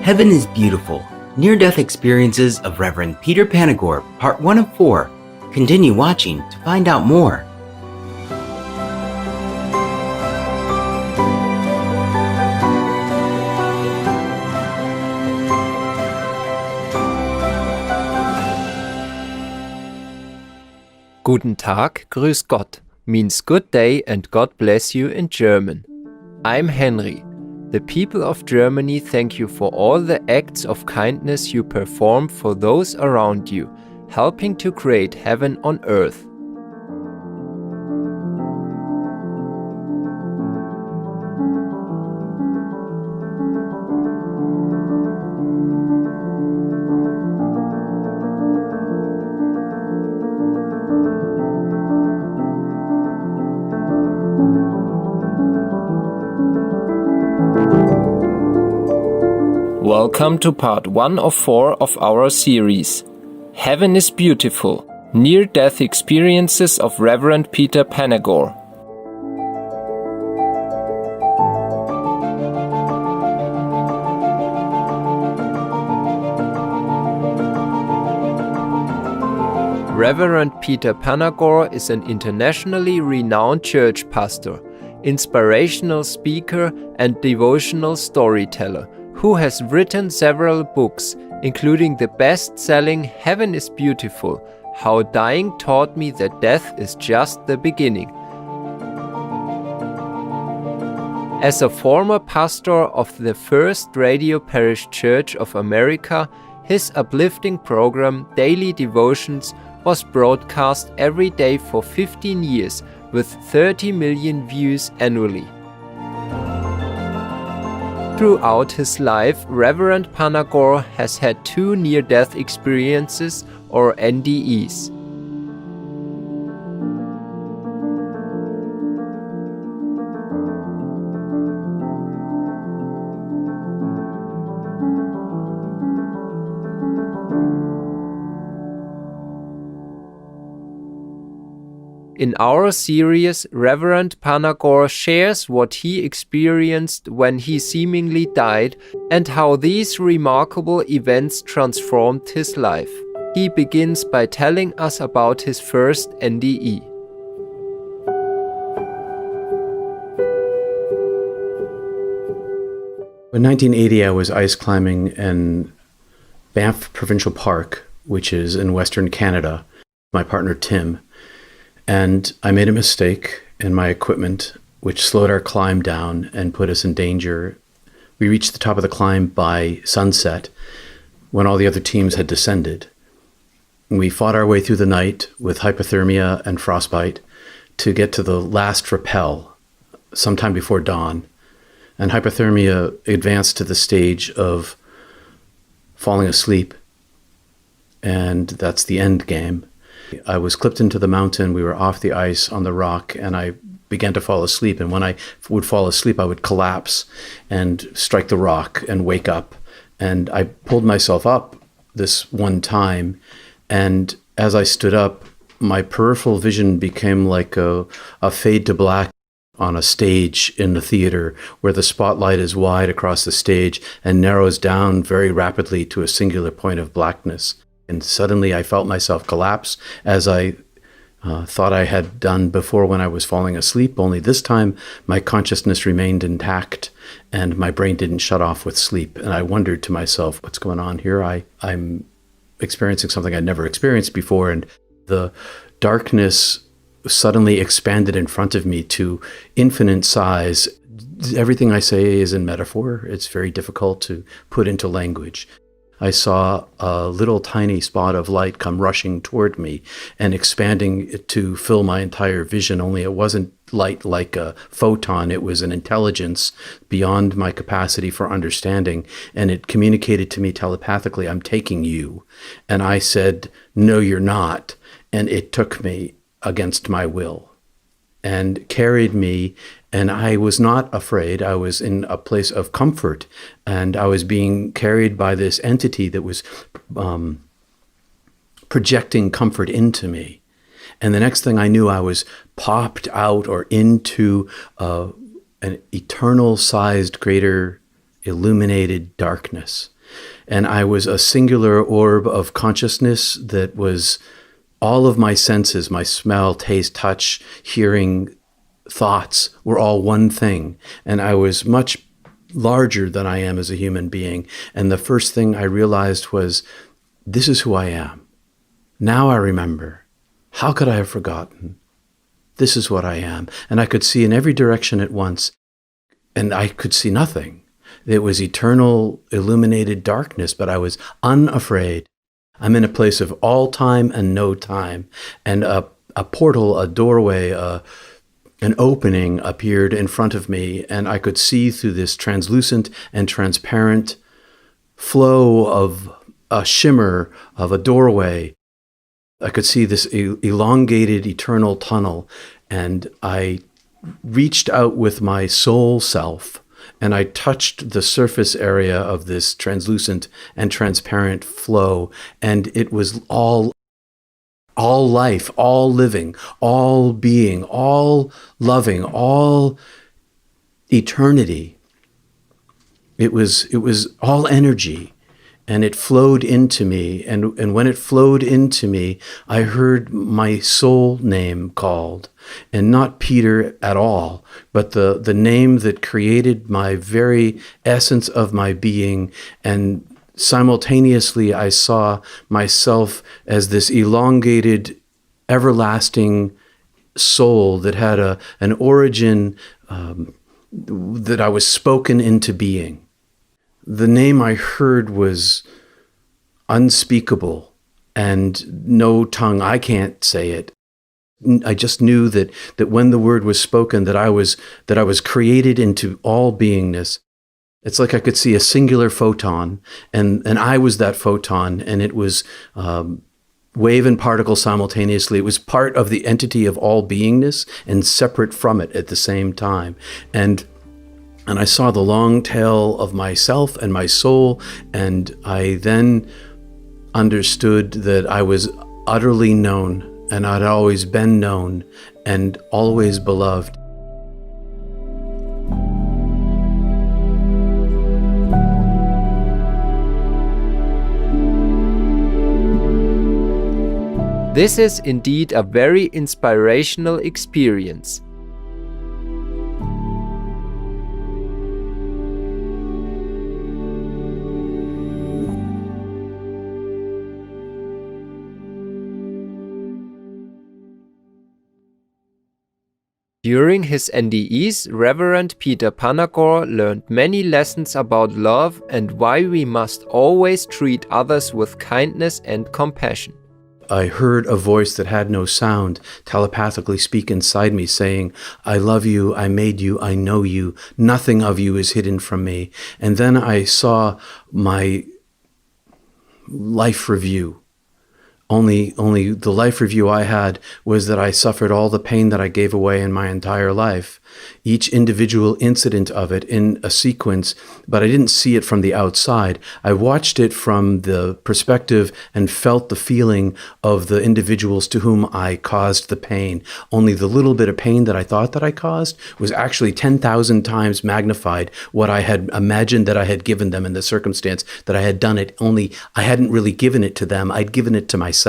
Heaven is Beautiful, Near-Death Experiences of Reverend Peter Panagore, Part 1 of 4. Continue watching to find out more. Guten Tag, Grüß Gott means good day and God bless you in German. I'm Henry. The people of Germany thank you for all the acts of kindness you perform for those around you, helping to create heaven on earth. Welcome to part 1 of 4 of our series, Heaven is Beautiful, Near-Death Experiences of Reverend Peter Panagore. Reverend Peter Panagore is an internationally renowned church pastor, inspirational speaker, and devotional storyteller who has written several books, including the best-selling Heaven is Beautiful, How Dying Taught Me That Death is Just the Beginning. As a former pastor of the First Radio Parish Church of America, his uplifting program, Daily Devotions, was broadcast every day for 15 years with 30 million views annually. Throughout his life, Reverend Panagore has had 2 near-death experiences, or NDEs. In our series, Reverend Panagore shares what he experienced when he seemingly died and how these remarkable events transformed his life. He begins by telling us about his first NDE. In 1980, I was ice climbing in Banff Provincial Park, which is in Western Canada, my partner Tim. And I made a mistake in my equipment, which slowed our climb down and put us in danger. We reached the top of the climb by sunset when all the other teams had descended. We fought our way through the night with hypothermia and frostbite to get to the last rappel sometime before dawn. And hypothermia advanced to the stage of falling asleep. And that's the end game. I was clipped into the mountain, we were off the ice on the rock, and I began to fall asleep. And when I would fall asleep, I would collapse and strike the rock and wake up. And I pulled myself up this one time, and as I stood up, my peripheral vision became like a fade to black on a stage in the theater where the spotlight is wide across the stage and narrows down very rapidly to a singular point of blackness. And suddenly I felt myself collapse as I thought I had done before when I was falling asleep, only this time my consciousness remained intact and my brain didn't shut off with sleep. And I wondered to myself, what's going on here? I'm experiencing something I'd never experienced before, and the darkness suddenly expanded in front of me to infinite size. Everything I say is in metaphor. It's very difficult to put into language. I saw a little tiny spot of light come rushing toward me and expanding it to fill my entire vision, only it wasn't light like a photon. It was an intelligence beyond my capacity for understanding, and it communicated to me telepathically, I'm taking you. And I said, no, you're not. And it took me against my will and carried me. And I was not afraid. I was in a place of comfort, and I was being carried by this entity that was projecting comfort into me. And the next thing I knew, I was popped out or into an eternal-sized greater illuminated darkness. And I was a singular orb of consciousness that was all of my senses, my smell, taste, touch, hearing, thoughts were all one thing. And I was much larger than I am as a human being. And the first thing I realized was, this is who I am. Now I remember. How could I have forgotten? This is what I am. And I could see in every direction at once, and I could see nothing. It was eternal, illuminated darkness, but I was unafraid. I'm in a place of all time and no time. And a portal, a doorway, an opening appeared in front of me, and I could see through this translucent and transparent flow of a shimmer of a doorway. I could see this elongated eternal tunnel, and I reached out with my soul self, and I touched the surface area of this translucent and transparent flow, and it was all life, all living, all being, all loving, all eternity. It was all energy, and it flowed into me. And when it flowed into me, I heard my soul name called, and not Peter at all, but the name that created my very essence of my being. And simultaneously, I saw myself as this elongated, everlasting soul that had an origin that I was spoken into being. The name I heard was unspeakable, and no tongue, I can't say it. I just knew that when the word was spoken, that I was created into all beingness. It's like I could see a singular photon, and I was that photon, and it was wave and particle simultaneously. It was part of the entity of all beingness and separate from it at the same time. And I saw the long tail of myself and my soul, and I then understood that I was utterly known, and I'd always been known and always beloved. This is indeed a very inspirational experience. During his NDEs, Reverend Peter Panagore learned many lessons about love and why we must always treat others with kindness and compassion. I heard a voice that had no sound telepathically speak inside me, saying, I love you, I made you, I know you, nothing of you is hidden from me. And then I saw my life review. Only the life review I had was that I suffered all the pain that I gave away in my entire life. Each individual incident of it in a sequence, but I didn't see it from the outside. I watched it from the perspective and felt the feeling of the individuals to whom I caused the pain. Only the little bit of pain that I thought that I caused was actually 10,000 times magnified what I had imagined that I had given them in the circumstance that I had done it, only I hadn't really given it to them. I'd given it to myself.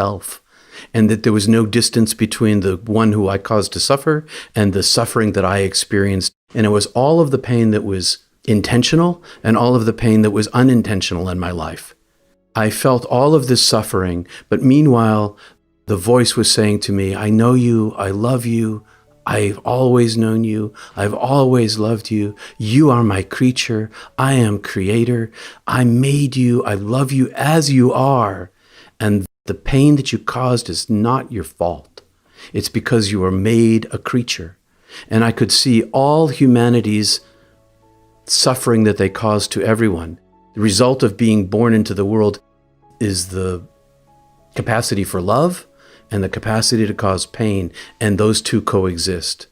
And that there was no distance between the one who I caused to suffer and the suffering that I experienced. And it was all of the pain that was intentional and all of the pain that was unintentional in my life. I felt all of this suffering, but meanwhile, the voice was saying to me, I know you, I love you, I've always known you, I've always loved you, you are my creature, I am creator, I made you, I love you as you are. And the pain that you caused is not your fault. It's because you were made a creature. And I could see all humanity's suffering that they caused to everyone. The result of being born into the world is the capacity for love and the capacity to cause pain, and those two coexist.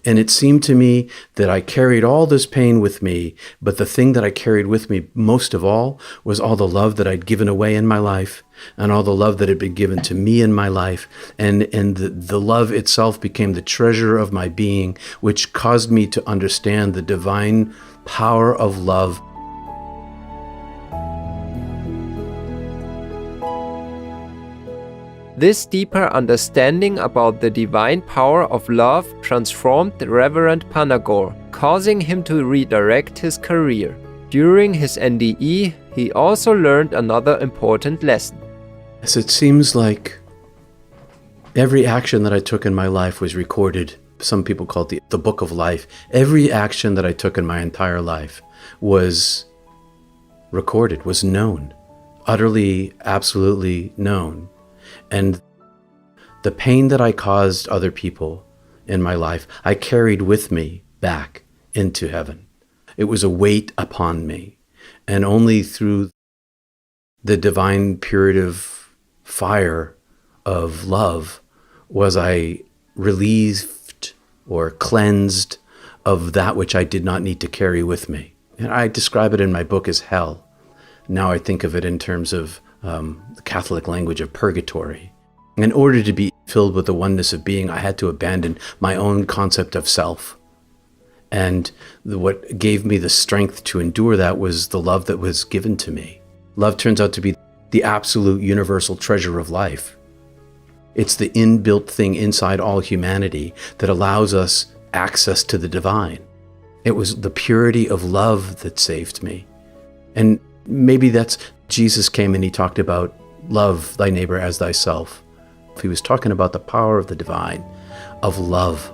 And it seemed to me that I carried all this pain with me, but the thing that I carried with me most of all was all the love that I'd given away in my life and all the love that had been given to me in my life. And the love itself became the treasure of my being, which caused me to understand the divine power of love This deeper understanding about the divine power of love transformed the Reverend Panagore, causing him to redirect his career. During his NDE, he also learned another important lesson. Yes, it seems like every action that I took in my life was recorded. Some people call it the book of life. Every action that I took in my entire life was recorded, was known, utterly, absolutely known. And the pain that I caused other people in my life, I carried with me back into heaven. It was a weight upon me. And only through the divine puritive fire of love was I relieved or cleansed of that which I did not need to carry with me. And I describe it in my book as hell. Now I think of it in terms of the Catholic language of purgatory. In order to be filled with the oneness of being, I had to abandon my own concept of self. And what gave me the strength to endure that was the love that was given to me. Love turns out to be the absolute universal treasure of life. It's the inbuilt thing inside all humanity that allows us access to the divine. It was the purity of love that saved me. And maybe that's, Jesus came and he talked about love thy neighbor as thyself. He was talking about the power of the divine, of love.